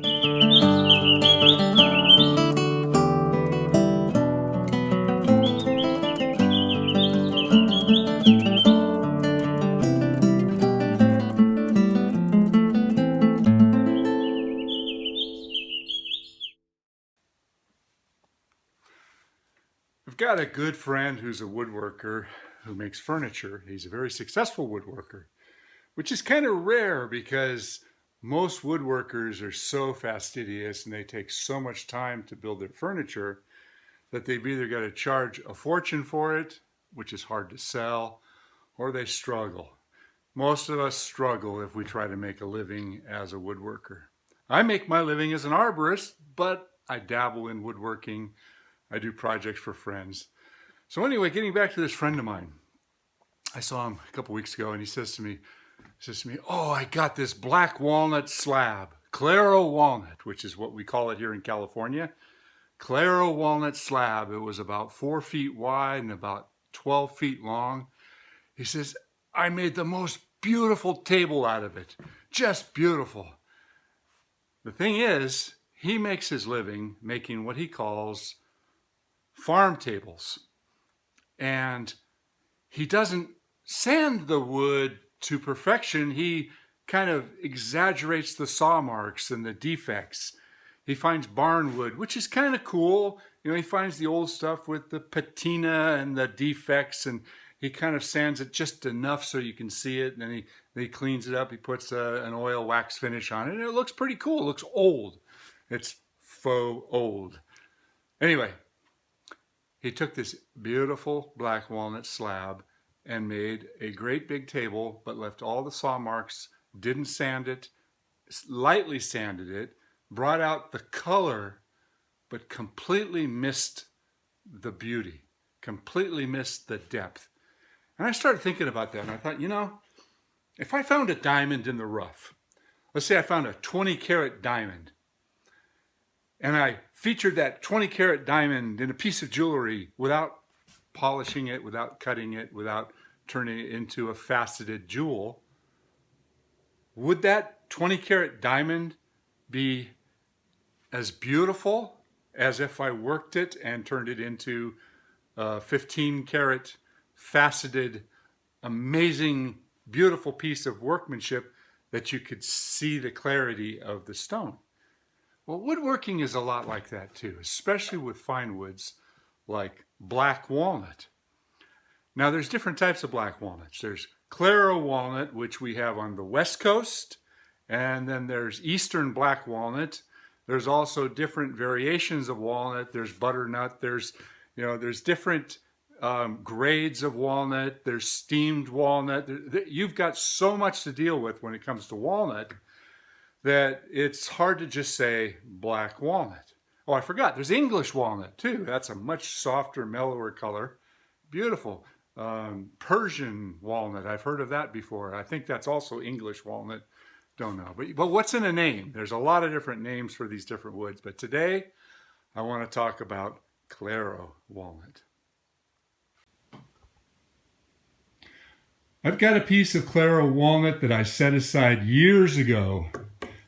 I've got a good friend who's a woodworker who makes furniture. He's a very successful woodworker, which is kind of rare because most woodworkers are so fastidious and they take so much time to build their furniture that they've either got to charge a fortune for it, which is hard to sell, or they struggle. Most of us struggle if we try to make a living as a woodworker. I make my living as an arborist, but I dabble in woodworking. I do projects for friends. So anyway, getting back to this friend of mine, I saw him a couple weeks ago and he says to me, oh, I got this black walnut slab, Claro Walnut, which is what we call it here in California. Claro Walnut slab. It was about 4 feet wide and about 12 feet long. He says, I made the most beautiful table out of it. Just beautiful. The thing is, he makes his living making what he calls farm tables. And he doesn't sand the wood to perfection. He kind of exaggerates the saw marks and the defects. He finds barn wood, which is kind of cool. You know, he finds the old stuff with the patina and the defects, and he kind of sands it just enough so you can see it, and then he cleans it up. He puts an oil wax finish on it, and it looks pretty cool. It looks old. It's faux old. Anyway, he took this beautiful black walnut slab and made a great big table, but left all the saw marks, didn't sand it, lightly sanded it, brought out the color, but completely missed the beauty, completely missed the depth. And I started thinking about that, and I thought, you know, if I found a diamond in the rough, let's say I found a 20-carat diamond, and I featured that 20-carat diamond in a piece of jewelry without polishing it, without cutting it, without turning it into a faceted jewel, would that 20-carat diamond be as beautiful as if I worked it and turned it into a 15-carat faceted, amazing, beautiful piece of workmanship that you could see the clarity of the stone? Well, woodworking is a lot like that too, especially with fine woods like black walnut. Now, there's different types of black walnuts. There's Claro Walnut, which we have on the West Coast, and then there's Eastern Black Walnut. There's also different variations of walnut. There's butternut. There's different grades of walnut. There's steamed walnut. You've got so much to deal with when it comes to walnut that it's hard to just say black walnut. Oh, I forgot, there's English walnut too. That's a much softer, mellower color. Beautiful. Persian walnut, I've heard of that before. I think that's also English walnut. Don't know. But what's in a name? There's a lot of different names for these different woods. But today, I want to talk about Claro Walnut. I've got a piece of Claro Walnut that I set aside years ago.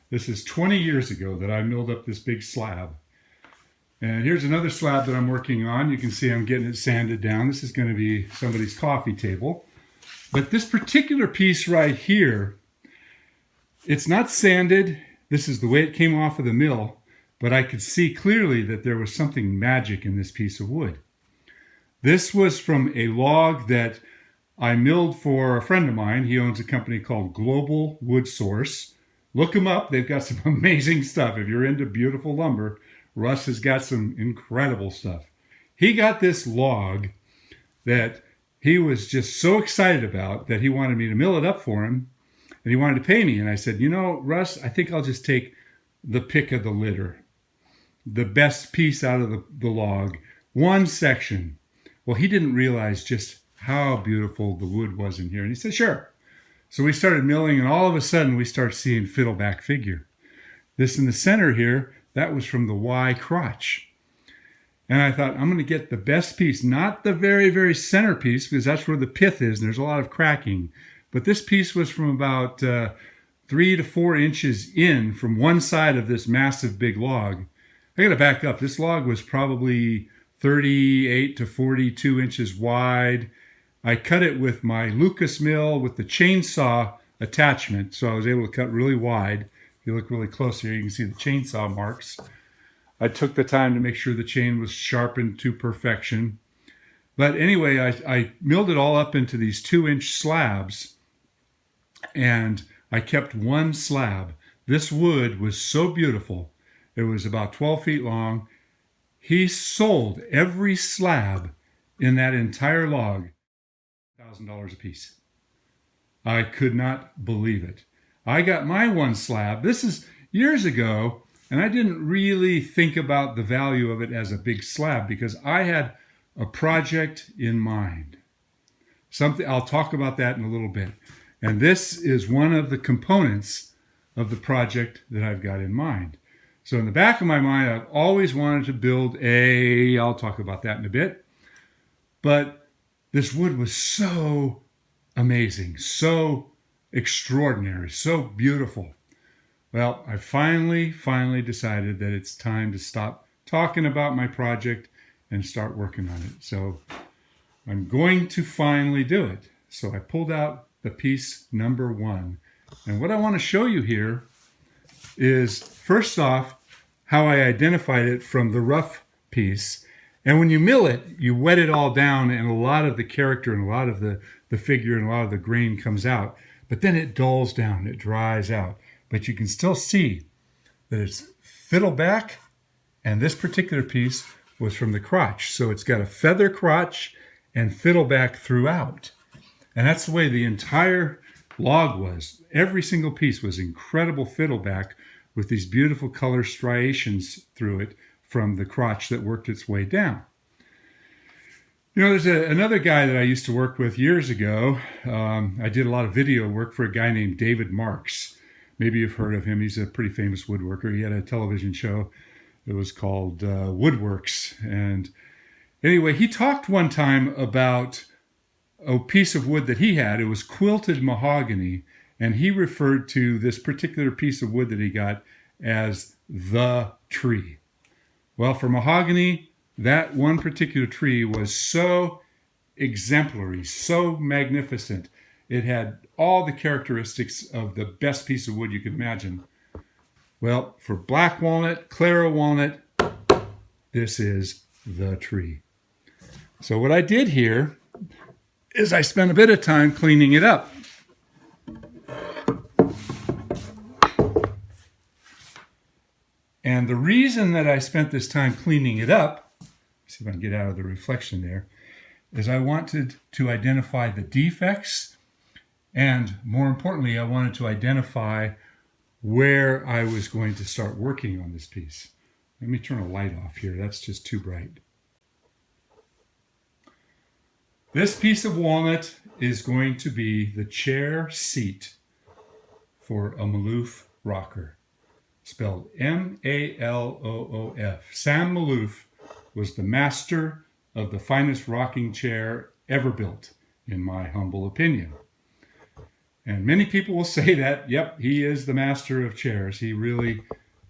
This is 20 years ago that I milled up this big slab. And here's another slab that I'm working on. You can see I'm getting it sanded down. This is going to be somebody's coffee table. But this particular piece right here, it's not sanded. This is the way it came off of the mill. But I could see clearly that there was something magic in this piece of wood. This was from a log that I milled for a friend of mine. He owns a company called Global Wood Source. Look them up. They've got some amazing stuff. If you're into beautiful lumber, Russ has got some incredible stuff. He got this log that he was just so excited about that he wanted me to mill it up for him, and he wanted to pay me. And I said, you know, Russ, I think I'll just take the pick of the litter, the best piece out of the log, one section. Well, he didn't realize just how beautiful the wood was in here. And he said, sure. So we started milling, and all of a sudden we start seeing fiddleback figure. This in the center here, that was from the Y crotch. And I thought, I'm going to get the best piece, not the very, very center piece, because that's where the pith is, and there's a lot of cracking. But this piece was from about 3 to 4 inches in from one side of this massive big log. I gotta back up. This log was probably 38 to 42 inches wide. I cut it with my Lucas mill with the chainsaw attachment, so I was able to cut really wide. If you look really close here, you can see the chainsaw marks. I took the time to make sure the chain was sharpened to perfection. But anyway, I milled it all up into these 2-inch slabs, and I kept one slab. This wood was so beautiful. It was about 12 feet long. He sold every slab in that entire log $1,000 a piece. I could not believe it. I got my one slab. This is years ago, and I didn't really think about the value of it as a big slab because I had a project in mind. Something I'll talk about that in a little bit. And this is one of the components of the project that I've got in mind. So in the back of my mind, I've always wanted to build I'll talk about that in a bit. But this wood was so amazing, so extraordinary, so beautiful. Well, I finally decided that it's time to stop talking about my project and start working on it. So I'm going to finally do it. So I pulled out the piece number 1. And what I want to show you here is, first off, how I identified it from the rough piece. And when you mill it, you wet it all down, and a lot of the character and a lot of the figure and a lot of the grain comes out. But then it dulls down, it dries out. But you can still see that it's fiddleback, and this particular piece was from the crotch. So it's got a feather crotch and fiddleback throughout. And that's the way the entire log was. Every single piece was incredible fiddleback with these beautiful color striations through it from the crotch that worked its way down. You know, there's another guy that I used to work with years ago. I did a lot of video work for a guy named David Marks. Maybe you've heard of him. He's a pretty famous woodworker. He had a television show that was called Woodworks. And anyway, he talked one time about a piece of wood that he had. It was quilted mahogany, and he referred to this particular piece of wood that he got as the tree. Well, for mahogany, that one particular tree was so exemplary, so magnificent. It had all the characteristics of the best piece of wood you could imagine. Well, for black walnut, Claro walnut, this is the tree. So what I did here is I spent a bit of time cleaning it up. And the reason that I spent this time cleaning it up, see if I can get out of the reflection there, is I wanted to identify the defects, and more importantly, I wanted to identify where I was going to start working on this piece. Let me turn a light off here. That's just too bright. This piece of walnut is going to be the chair seat for a Maloof rocker, spelled M-A-L-O-O-F. Sam Maloof was the master of the finest rocking chair ever built, in my humble opinion. And many people will say that, yep, he is the master of chairs. He really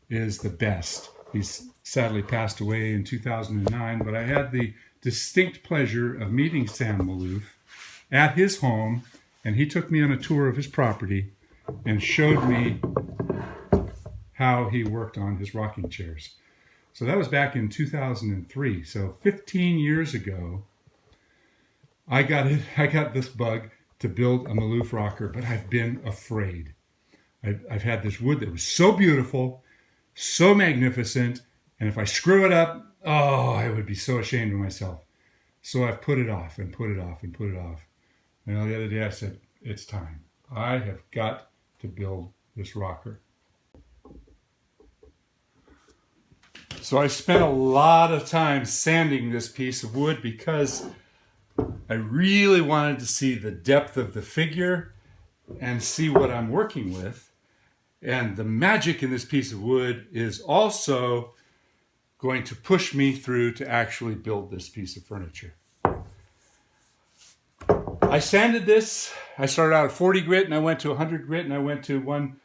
is the best. He's sadly passed away in 2009, but I had the distinct pleasure of meeting Sam Maloof at his home, and he took me on a tour of his property and showed me how he worked on his rocking chairs. So that was back in 2003. So 15 years ago, I got this bug to build a Maloof rocker, but I've been afraid. I've had this wood that was so beautiful, so magnificent, and if I screw it up, I would be so ashamed of myself. So I've put it off and put it off and put it off. And the other day I said, it's time. I have got to build this rocker. So I spent a lot of time sanding this piece of wood because I really wanted to see the depth of the figure and see what I'm working with. And the magic in this piece of wood is also going to push me through to actually build this piece of furniture. I sanded this. I started out at 40 grit and I went to 100 grit and I went to 1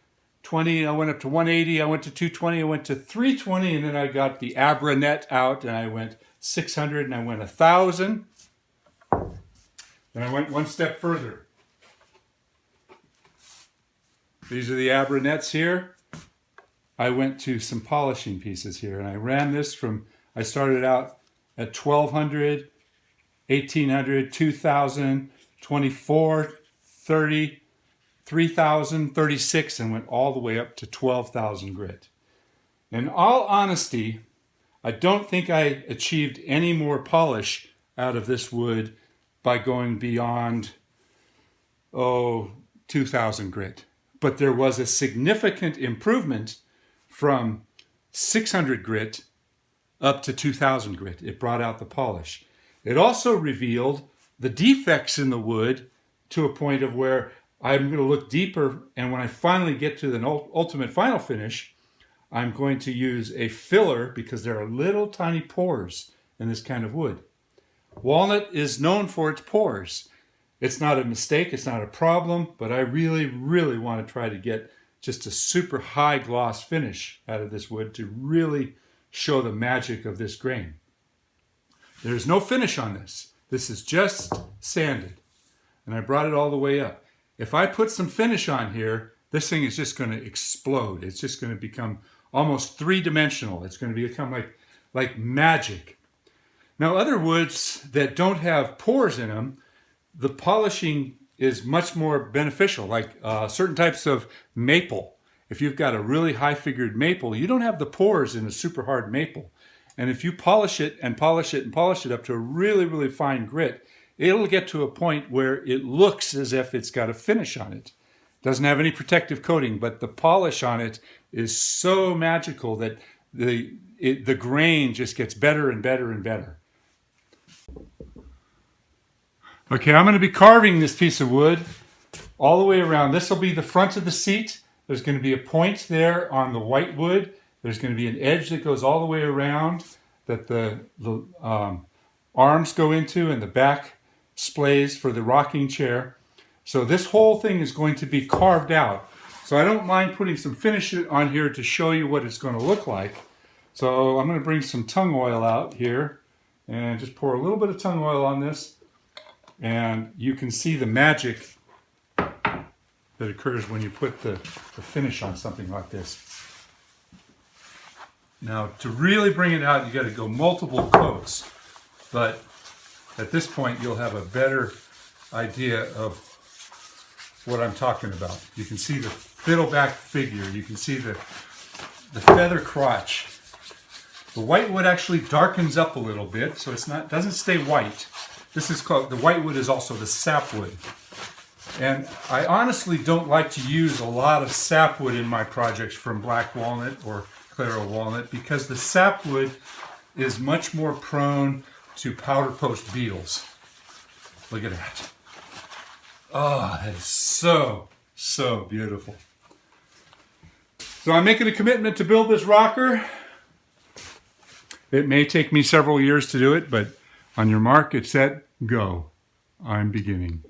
120, I went up to 180, I went to 220, I went to 320, and then I got the Arborist out, and I went 600, and I went 1,000. Then I went one step further. These are the Arborist here. I went to some polishing pieces here, and I ran this from, I started out at 1,200, 1,800, 2,000, 24, 30, 3,000, 36, and went all the way up to 12,000 grit. In all honesty, I don't think I achieved any more polish out of this wood by going beyond, 2,000 grit. But there was a significant improvement from 600 grit up to 2,000 grit. It brought out the polish. It also revealed the defects in the wood to a point of where I'm going to look deeper, and when I finally get to the ultimate final finish, I'm going to use a filler because there are little tiny pores in this kind of wood. Walnut is known for its pores. It's not a mistake, it's not a problem, but I really, really want to try to get just a super high gloss finish out of this wood to really show the magic of this grain. There's no finish on this. This is just sanded. And I brought it all the way up. If I put some finish on here, this thing is just going to explode. It's just going to become almost three-dimensional. It's going to become like magic. Now, other woods that don't have pores in them, the polishing is much more beneficial, like certain types of maple. If you've got a really high-figured maple, you don't have the pores in a super hard maple. And if you polish it and polish it and polish it up to a really, really fine grit, it'll get to a point where it looks as if it's got a finish on it. Doesn't have any protective coating, but the polish on it is so magical that the grain just gets better and better and better. Okay, I'm going to be carving this piece of wood all the way around. This will be the front of the seat. There's going to be a point there on the white wood. There's going to be an edge that goes all the way around that the arms go into, and the back splays for the rocking chair. So this whole thing is going to be carved out. So I don't mind putting some finish on here to show you what it's going to look like. So I'm going to bring some tung oil out here and just pour a little bit of tung oil on this. And you can see the magic that occurs when you put the finish on something like this. Now, to really bring it out, you got to go multiple coats. But at this point, you'll have a better idea of what I'm talking about. You can see the fiddleback figure. You can see the feather crotch. The white wood actually darkens up a little bit, so doesn't stay white. This is called, the white wood is also the sapwood. And I honestly don't like to use a lot of sapwood in my projects from black walnut or Claro walnut because the sapwood is much more prone to powder post beetles. Look at that. Oh, that is so, so beautiful. So I'm making a commitment to build this rocker. It may take me several years to do it, but on your mark, get set, go. I'm beginning.